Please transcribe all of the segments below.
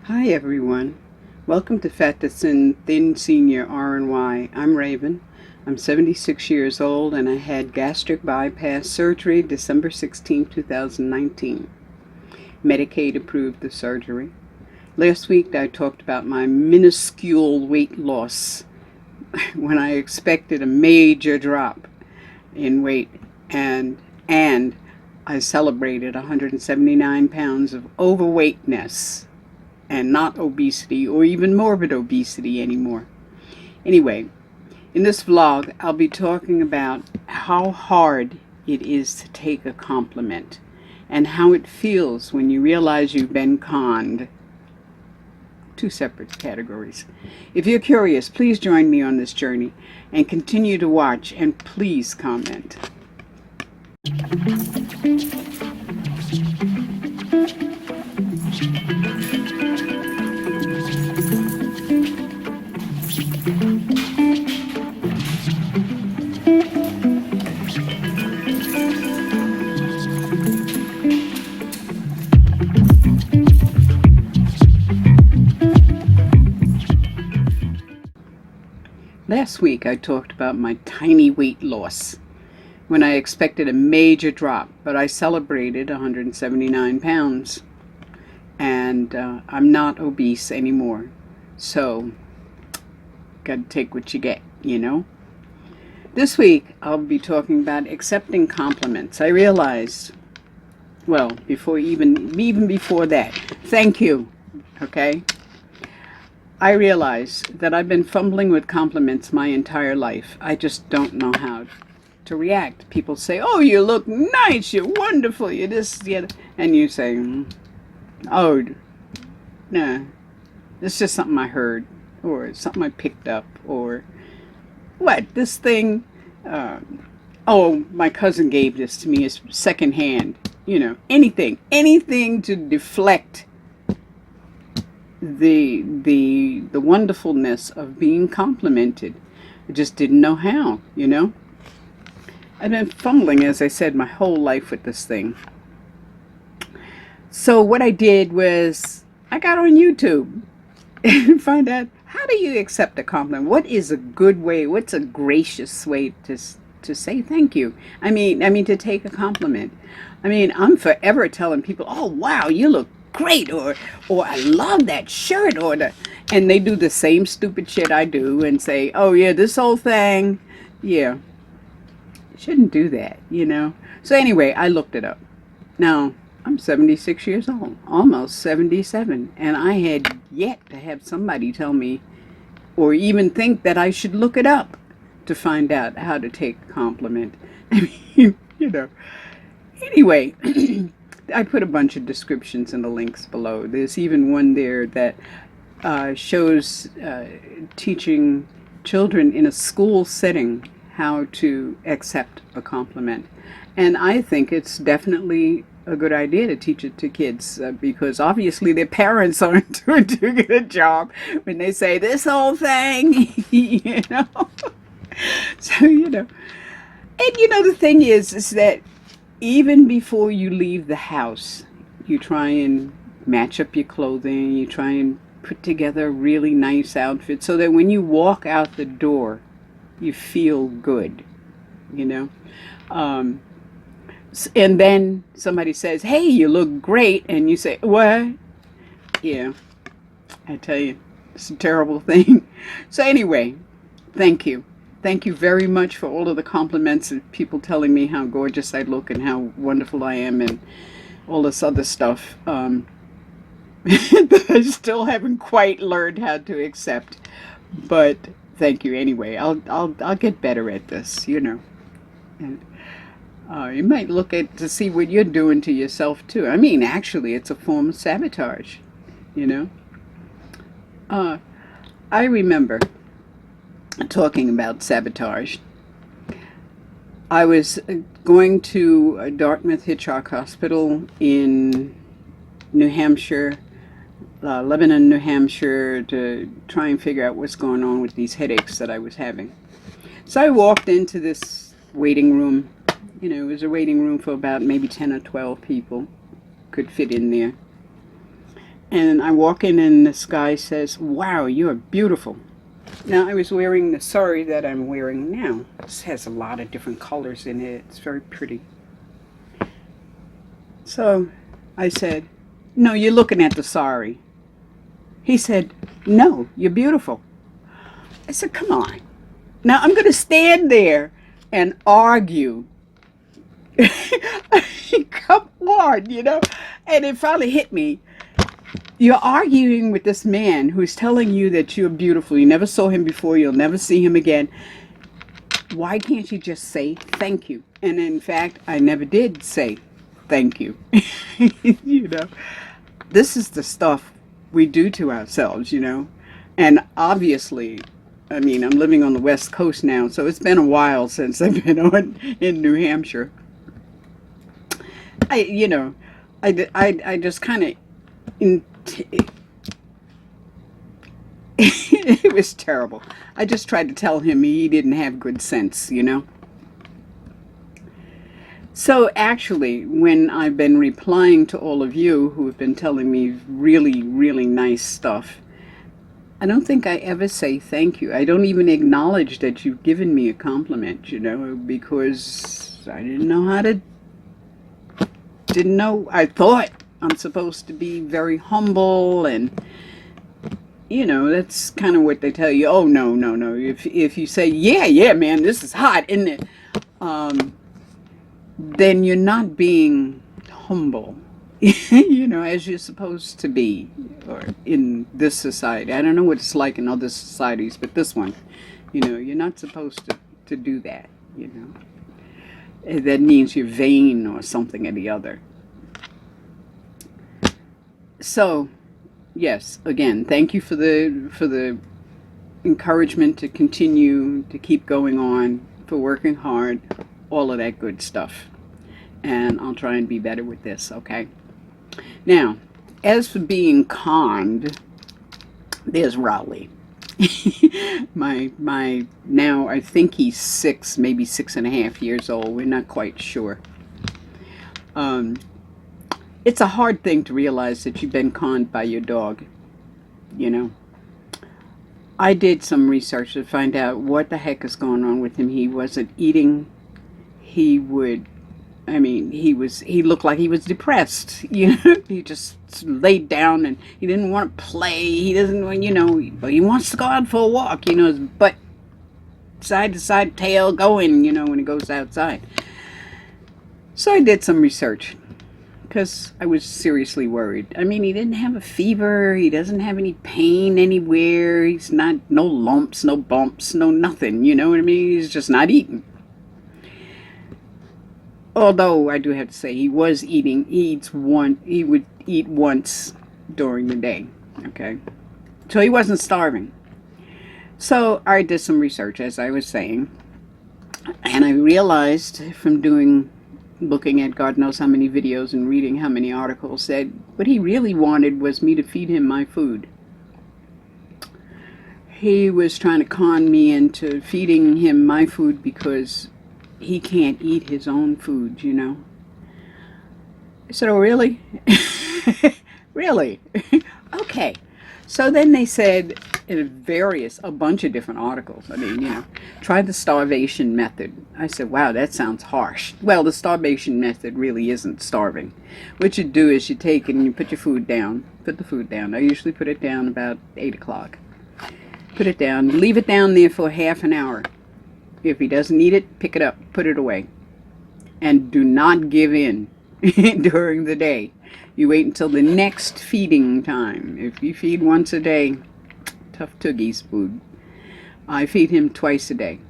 Hi everyone. Welcome to Fat to Thin Senior RNY. I'm Raven. I'm 76 years old and I had gastric bypass surgery December 16, 2019. Medicaid approved the surgery. Last week I talked about my minuscule weight loss when I expected a major drop in weight and I celebrated 179 pounds of overweightness and not obesity or even morbid obesity anymore. Anyway, in this vlog, I'll be talking about how hard it is to take a compliment and how it feels when you realize you've been conned. Two separate categories. If you're curious, please join me on this journey and continue to watch, and please comment. Last week I talked about my tiny weight loss when I expected a major drop, but I celebrated 179 pounds and I'm not obese anymore. So, gotta take what you get, you know? This week I'll be talking about accepting compliments. I realized, well, even before that, thank you, okay? I realize that I've been fumbling with compliments my entire life. I just don't know how to react. People say, oh, you look nice, you're wonderful, you're this, you're that. And you say, oh, nah, it's just something I heard, or something I picked up, or what, this thing, oh, my cousin gave this to me, it's secondhand, you know, anything to deflect the wonderfulness of being complimented. I just didn't know how, you know. I've been fumbling, as I said, my whole life with this thing. So what I did was I got on YouTube and find out, how do you accept a compliment? What is a good way? What's a gracious way to say thank you? I mean to take a compliment. I mean, I'm forever telling people, oh wow, you look great, or I love that shirt, and they do the same stupid shit I do and say, oh yeah, this whole thing, yeah, shouldn't do that, you know. So anyway, I looked it up. Now I'm 76 years old, almost 77, and I had yet to have somebody tell me or even think that I should look it up to find out how to take a compliment. I mean, you know. Anyway, I put a bunch of descriptions in the links below. There's even one there that shows teaching children in a school setting how to accept a compliment. And I think it's definitely a good idea to teach it to kids because obviously their parents aren't doing too good a job when they say this whole thing, you know. So, you know. And, you know, the thing is that even before you leave the house, you try and match up your clothing, you try and put together a really nice outfit so that when you walk out the door, you feel good, you know. And then somebody says, hey, you look great, and you say, what? Yeah, I tell you, it's a terrible thing. So anyway, thank you. Thank you very much for all of the compliments of people telling me how gorgeous I look and how wonderful I am and all this other stuff that I still haven't quite learned how to accept. But thank you anyway. I'll get better at this, you know. And you might look at to see what you're doing to yourself too. I mean, actually, it's a form of sabotage, you know. I remember talking about sabotage. I was going to Dartmouth Hitchcock Hospital in New Hampshire, Lebanon, New Hampshire, to try and figure out what's going on with these headaches that I was having. So I walked into this waiting room. You know, it was a waiting room for about maybe 10 or 12 people could fit in there. And I walk in and this guy says, "Wow, you are beautiful." Now, I was wearing the sari that I'm wearing now. This has a lot of different colors in it. It's very pretty. So I said, "No, you're looking at the sari." He said, "No, you're beautiful." I said, "Come on. Now I'm going to stand there and argue." Come on, you know? And it finally hit me. You're arguing with this man who's telling you that you're beautiful. You never saw him before. You'll never see him again. Why can't you just say thank you? And in fact, I never did say thank you. You know, this is the stuff we do to ourselves, you know. And obviously, I mean, I'm living on the West Coast now, so it's been a while since I've been on in New Hampshire. You know, I just kind of, it was terrible. I just tried to tell him he didn't have good sense, you know. So actually, when I've been replying to all of you who have been telling me really, really nice stuff, I don't think I ever say thank you. I don't even acknowledge that you've given me a compliment, you know, because I didn't know. I thought I'm supposed to be very humble, and you know, that's kind of what they tell you. Oh, no, no, no. If you say, yeah, man, this is hot, isn't it? Then you're not being humble, you know, as you're supposed to be, or in this society. I don't know what it's like in other societies, but this one, you know, you're not supposed to do that, you know. That means you're vain or something or the other. So, yes, again, thank you for the encouragement to continue to keep going on, for working hard, all of that good stuff. And I'll try and be better with this, okay? Now, as for being conned, there's Rowley. my now I think he's 6, maybe 6.5 years old. We're not quite sure. It's a hard thing to realize that you've been conned by your dog, you know. I did some research to find out what the heck is going on with him. He wasn't eating. He looked like he was depressed, you know. He just laid down and he didn't want to play. He doesn't want, you know, but he wants to go out for a walk, you know, his butt side to side, tail going, you know, when he goes outside. So I did some research because I was seriously worried. I mean, he didn't have a fever. He doesn't have any pain anywhere. He's not, no lumps, no bumps, no nothing, you know what I mean? He's just not eating. Although I do have to say he was eating. He would eat once during the day, okay? So he wasn't starving. So I did some research, as I was saying, and I realized from looking at God knows how many videos and reading how many articles, that what he really wanted was me to feed him my food. He was trying to con me into feeding him my food because he can't eat his own food, you know. I said, "Oh, really?" Really? Okay. So then they said in a bunch of different articles, I mean, you know, try the starvation method. I said, wow, that sounds harsh. Well, the starvation method really isn't starving. What you do is you take and you put your food down, put the food down. I usually put it down about 8 o'clock. Put it down, leave it down there for half an hour. If he doesn't eat it, pick it up, put it away. And do not give in during the day. You wait until the next feeding time. If you feed once a day, tough toogie's food. I feed him twice a day.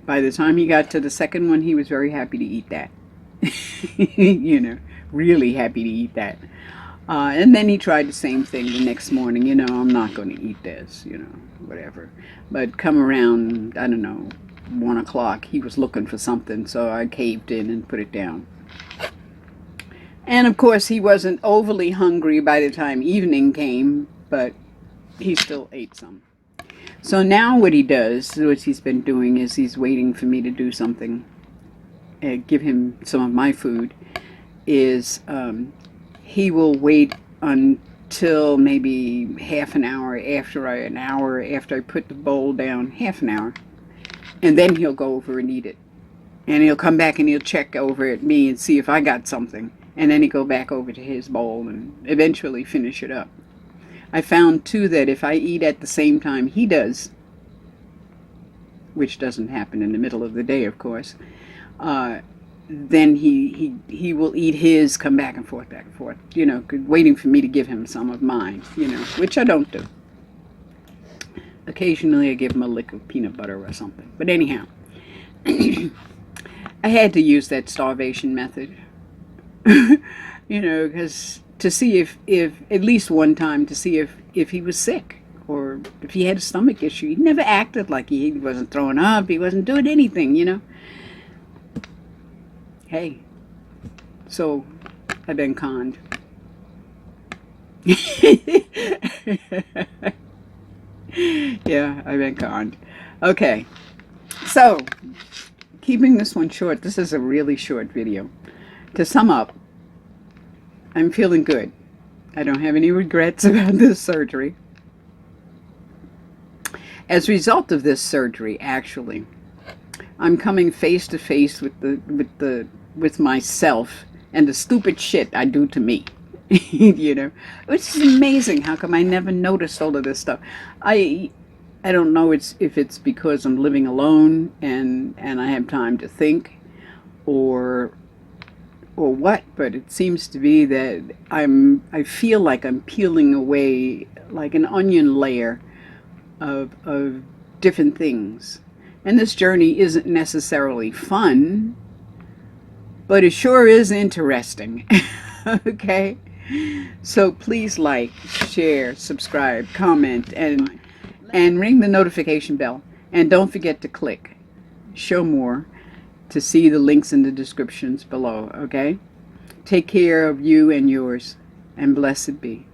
By the time he got to the second one, he was very happy to eat that. You know, really happy to eat that. And then he tried the same thing the next morning. You know, I'm not going to eat this, you know, whatever. But come around, I don't know, 1 o'clock, he was looking for something, so I caved in and put it down. And of course, he wasn't overly hungry by the time evening came, but he still ate some. So now what he does, what he's been doing, is he's waiting for me to do something, give him some of my food, is he will wait till maybe half an hour after I put the bowl down, half an hour. And then he'll go over and eat it. And he'll come back and he'll check over at me and see if I got something. And then he'll go back over to his bowl and eventually finish it up. I found, too, that if I eat at the same time he does, which doesn't happen in the middle of the day, of course, then he will eat his, come back and forth, you know, waiting for me to give him some of mine, you know, which I don't do. Occasionally I give him a lick of peanut butter or something. But anyhow, I had to use that starvation method, you know, because to see if at least one time, to see if he was sick or if he had a stomach issue. He never acted like he wasn't throwing up, he wasn't doing anything, you know. Hey, so I've been conned. Yeah, I've been conned. Okay, so keeping this one short, this is a really short video. To sum up, I'm feeling good. I don't have any regrets about this surgery. As a result of this surgery, actually, I'm coming face to face with myself and the stupid shit I do to me. You know, which is amazing. How come I never noticed all of this stuff? I don't know if it's because I'm living alone and I have time to think, or what, but it seems to be that I feel like I'm peeling away like an onion layer of different things. And this journey isn't necessarily fun, but it sure is interesting. Okay? So please like, share, subscribe, comment, and ring the notification bell. And don't forget to click show more to see the links in the descriptions below, okay? Take care of you and yours, and blessed be.